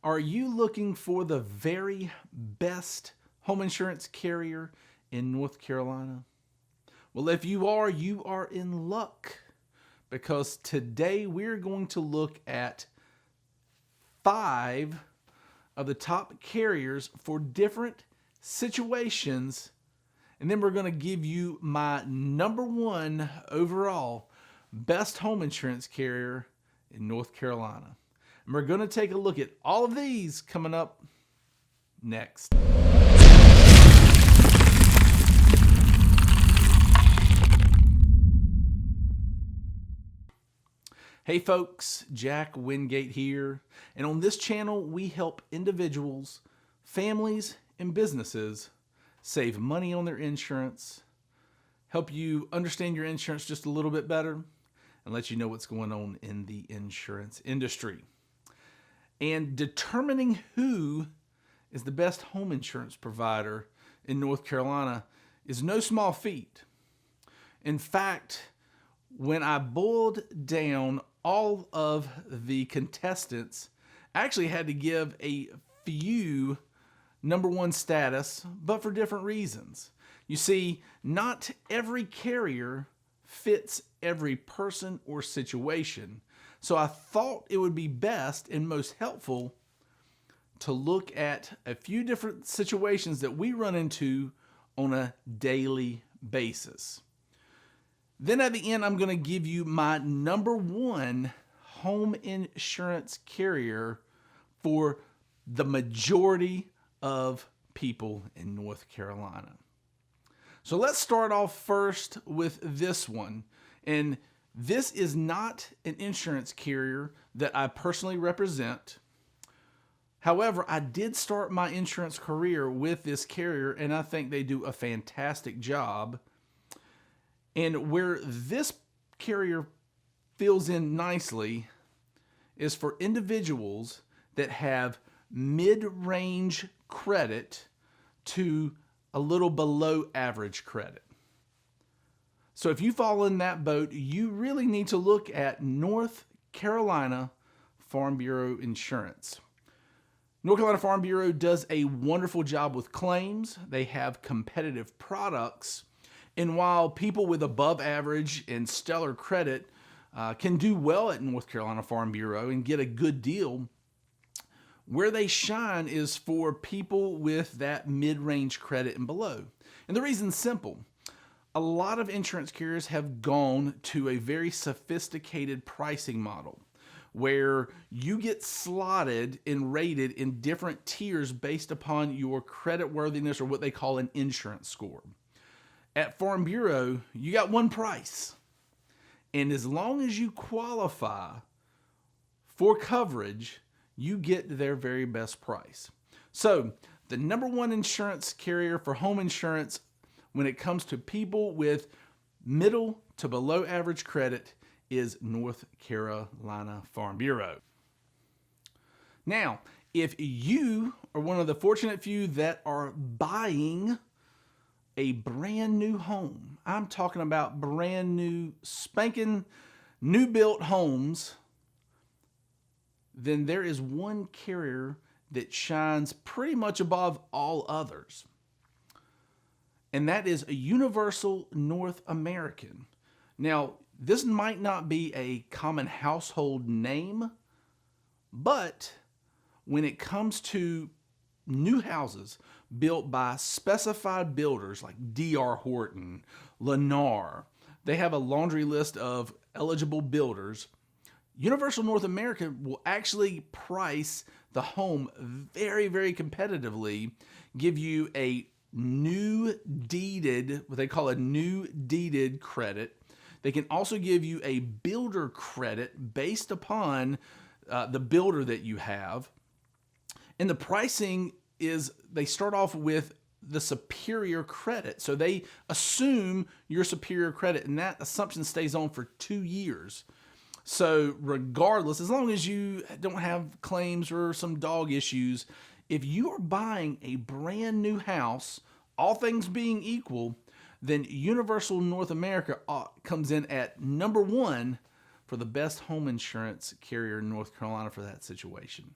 Are you looking for the very best home insurance carrier in North Carolina? Well, if you are in luck, because today we're going to look at 5 of the top carriers for different situations, and then we're going to give you my number 1 overall best home insurance carrier in North Carolina. And we're going to take a look at all of these coming up next. Hey folks, Jack Wingate here, and on this channel we help individuals, families, and businesses save money on their insurance, help you understand your insurance just a little bit better, and let you know what's going on in the insurance industry. And determining who is the best home insurance provider in North Carolina is no small feat. In fact, when I boiled down all of the contestants, I actually had to give a few number 1 status, but for different reasons. You see, not every carrier fits every person or situation. So I thought it would be best and most helpful to look at a few different situations that we run into on a daily basis. Then at the end, I'm going to give you my number 1 home insurance carrier for the majority of people in North Carolina. So let's start off first with this one. And this is not an insurance carrier that I personally represent. However, I did start my insurance career with this carrier, and I think they do a fantastic job. And where this carrier fills in nicely is for individuals that have mid-range credit to a little below average credit. So if you fall in that boat, you really need to look at North Carolina Farm Bureau Insurance. North Carolina Farm Bureau does a wonderful job with claims. They have competitive products. And while people with above average and stellar credit can do well at North Carolina Farm Bureau and get a good deal, where they shine is for people with that mid-range credit and below. And the reason's simple. A lot of insurance carriers have gone to a very sophisticated pricing model where you get slotted and rated in different tiers based upon your credit worthiness, or what they call an insurance score. At Farm Bureau, you got one price. And as long as you qualify for coverage, you get their very best price. So the number 1 insurance carrier for home insurance when it comes to people with middle to below average credit is North Carolina Farm Bureau. Now, if you are one of the fortunate few that are buying a brand new home, I'm talking about brand new, spanking, new built homes, then there is one carrier that shines pretty much above all others. And that is a Universal North American. Now, this might not be a common household name, but when it comes to new houses built by specified builders like D.R. Horton, Lennar, they have a laundry list of eligible builders. Universal North America will actually price the home very, very competitively, give you a new deeded, what they call a new deeded credit. They can also give you a builder credit based upon the builder that you have. And the pricing is, they start off with the superior credit. So they assume your superior credit, and that assumption stays on for 2 years. So regardless, as long as you don't have claims or some dog issues, if you are buying a brand new house, all things being equal, then Universal North America comes in at number 1 for the best home insurance carrier in North Carolina for that situation.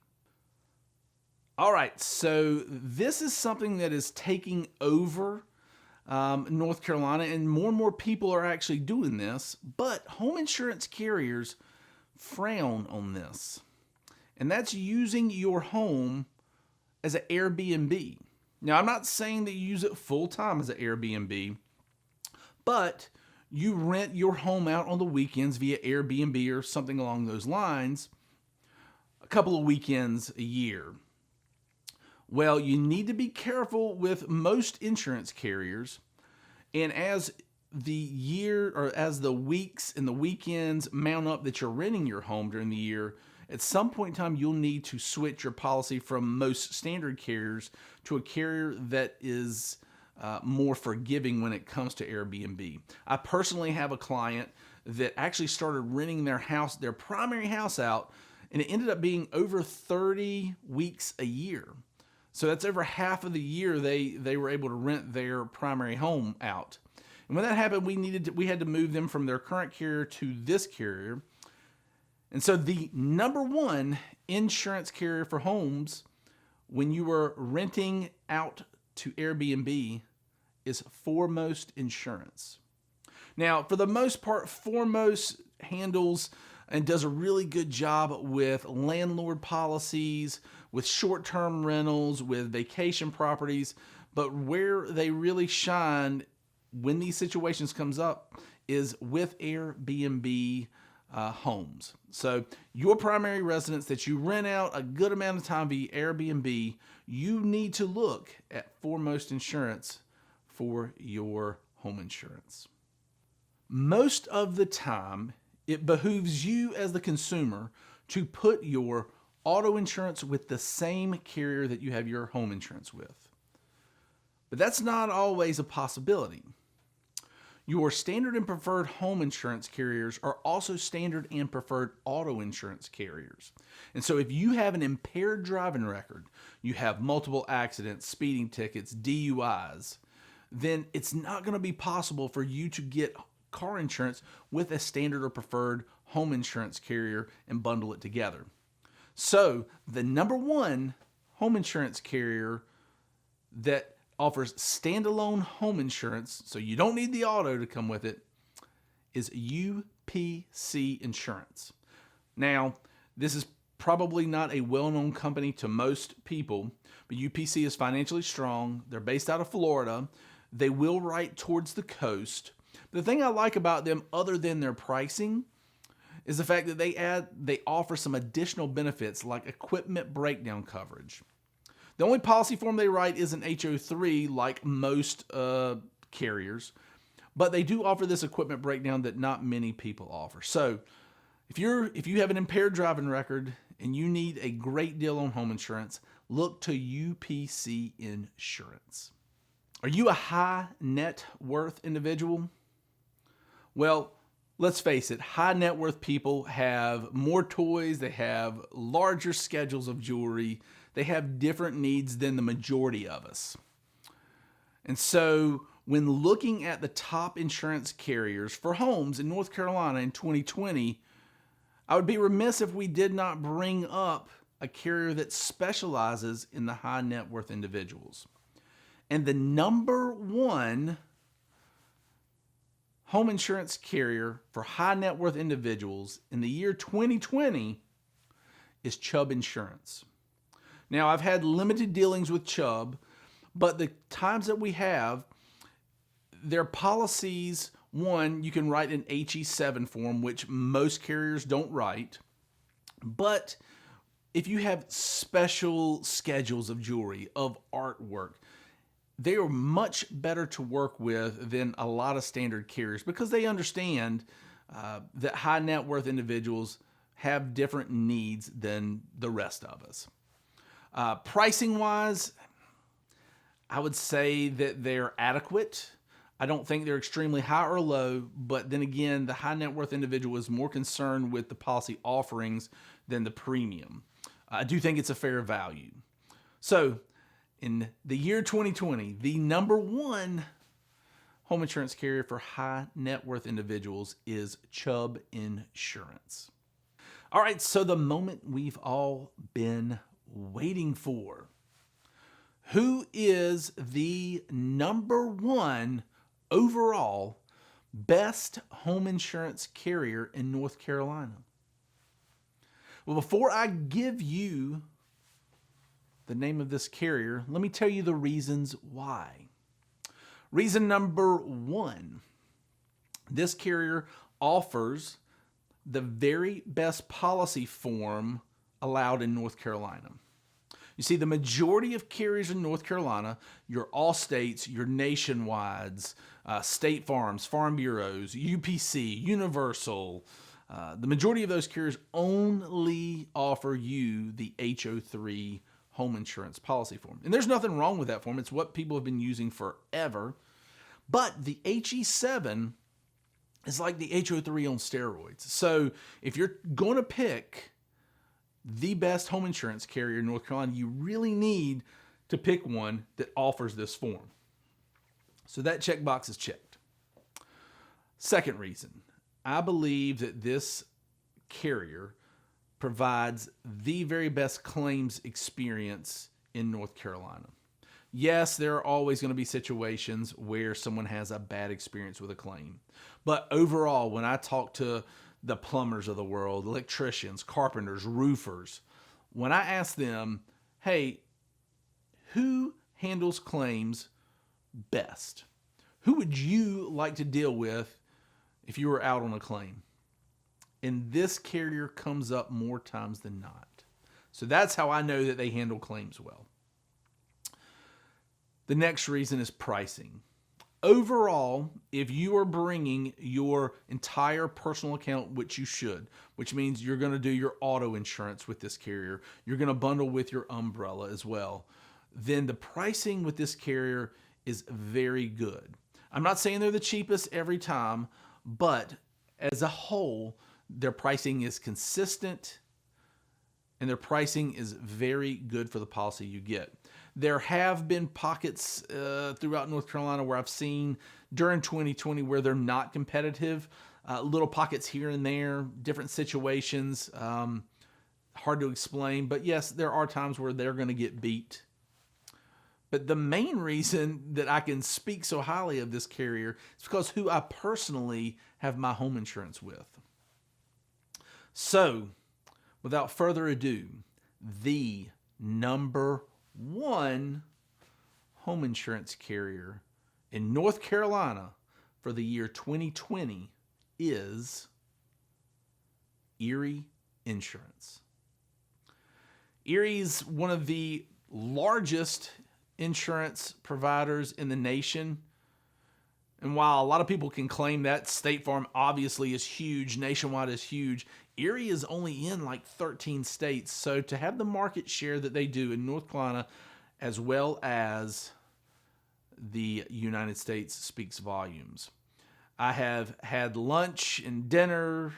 All right, so this is something that is taking over North Carolina, and more people are actually doing this, but home insurance carriers frown on this. And that's using your home as an Airbnb. Now, I'm not saying that you use it full time as an Airbnb, but you rent your home out on the weekends via Airbnb or something along those lines, a couple of weekends a year. Well, you need to be careful with most insurance carriers, and as the year or as the weeks and the weekends mount up that you're renting your home during the year, at some point in time you'll need to switch your policy from most standard carriers to a carrier that is more forgiving when it comes to Airbnb. I personally have a client that actually started renting their primary house out, and it ended up being over 30 weeks a year. So that's over half of the year they were able to rent their primary home out. And when that happened, we had to move them from their current carrier to this carrier. And so the number one insurance carrier for homes when you were renting out to Airbnb is Foremost Insurance. Now, for the most part, Foremost handles and does a really good job with landlord policies, with short-term rentals, with vacation properties. But where they really shine when these situations comes up is with Airbnb homes. So your primary residence that you rent out a good amount of time via Airbnb, you need to look at Foremost Insurance for your home insurance. Most of the time, it behooves you as the consumer to put your auto insurance with the same carrier that you have your home insurance with. But that's not always a possibility. Your standard and preferred home insurance carriers are also standard and preferred auto insurance carriers. And so if you have an impaired driving record, you have multiple accidents, speeding tickets, DUIs, then it's not going to be possible for you to get car insurance with a standard or preferred home insurance carrier and bundle it together. So the number one home insurance carrier that offers standalone home insurance, so you don't need the auto to come with it, is UPC Insurance. Now, this is probably not a well-known company to most people, but UPC is financially strong. They're based out of Florida. They will write towards the coast. The thing I like about them, other than their pricing, is the fact that they offer some additional benefits like equipment breakdown coverage. The only policy form they write is an HO3 like most carriers, but they do offer this equipment breakdown that not many people offer. So if you have an impaired driving record and you need a great deal on home insurance, look to UPC Insurance. Are you a high net worth individual? Well, let's face it, high net worth people have more toys, they have larger schedules of jewelry, they have different needs than the majority of us. And so when looking at the top insurance carriers for homes in North Carolina in 2020, I would be remiss if we did not bring up a carrier that specializes in the high net worth individuals. And the number one home insurance carrier for high net worth individuals in the year 2020 is Chubb Insurance. Now, I've had limited dealings with Chubb, but the times that we have, their policies, one, you can write an HE7 form, which most carriers don't write. But if you have special schedules of jewelry, of artwork, they are much better to work with than a lot of standard carriers because they understand that high net worth individuals have different needs than the rest of us. Pricing wise, I would say that they're adequate. I don't think they're extremely high or low, but then again, the high net worth individual is more concerned with the policy offerings than the premium. I do think it's a fair value. So in the year 2020, the number one home insurance carrier for high net worth individuals is Chubb Insurance. All right, so the moment we've all been waiting for. Who is the number one overall best home insurance carrier in North Carolina? Well, before I give you the name of this carrier, let me tell you the reasons why. Reason number one, this carrier offers the very best policy form allowed in North Carolina. You see, the majority of carriers in North Carolina, your Allstates, your Nationwides, State Farms, Farm Bureaus, UPC, Universal, the majority of those carriers only offer you the HO3 home insurance policy form. And there's nothing wrong with that form. It's what people have been using forever. But the HE7 is like the HO3 on steroids. So if you're going to pick the best home insurance carrier in North Carolina, you really need to pick one that offers this form. So that checkbox is checked. Second reason, I believe that this carrier provides the very best claims experience in North Carolina. Yes, there are always going to be situations where someone has a bad experience with a claim. But overall, when I talk to the plumbers of the world, electricians, carpenters, roofers, when I ask them, hey, who handles claims best? Who would you like to deal with if you were out on a claim? And this carrier comes up more times than not. So that's how I know that they handle claims well. The next reason is pricing. Overall, if you are bringing your entire personal account, which you should, which means you're going to do your auto insurance with this carrier, you're going to bundle with your umbrella as well, then the pricing with this carrier is very good. I'm not saying they're the cheapest every time, but as a whole, their pricing is consistent and their pricing is very good for the policy you get. There have been pockets throughout North Carolina where I've seen during 2020 where they're not competitive. Little pockets here and there, different situations, hard to explain. But yes, there are times where they're going to get beat. But the main reason that I can speak so highly of this carrier is because who I personally have my home insurance with. So, without further ado, the number one home insurance carrier in North Carolina for the year 2020 is ERIE Insurance. ERIE is one of the largest insurance providers in the nation. And while a lot of people can claim that, State Farm obviously is huge, Nationwide is huge, ERIE is only in like 13 states. So to have the market share that they do in North Carolina as well as the United States speaks volumes. I have had lunch and dinner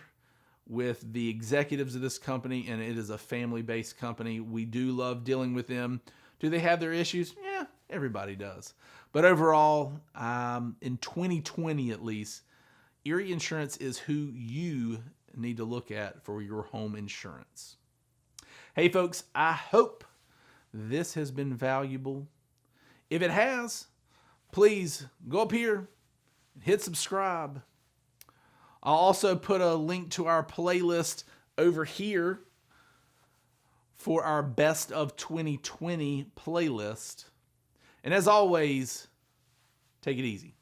with the executives of this company, and it is a family-based company. We do love dealing with them. Do they have their issues? Yeah, everybody does. But overall, in 2020 at least, ERIE Insurance is who you need to look at for your home insurance. Hey folks, I hope this has been valuable. If it has, please go up here and hit subscribe. I'll also put a link to our playlist over here for our Best of 2020 playlist. And as always, take it easy.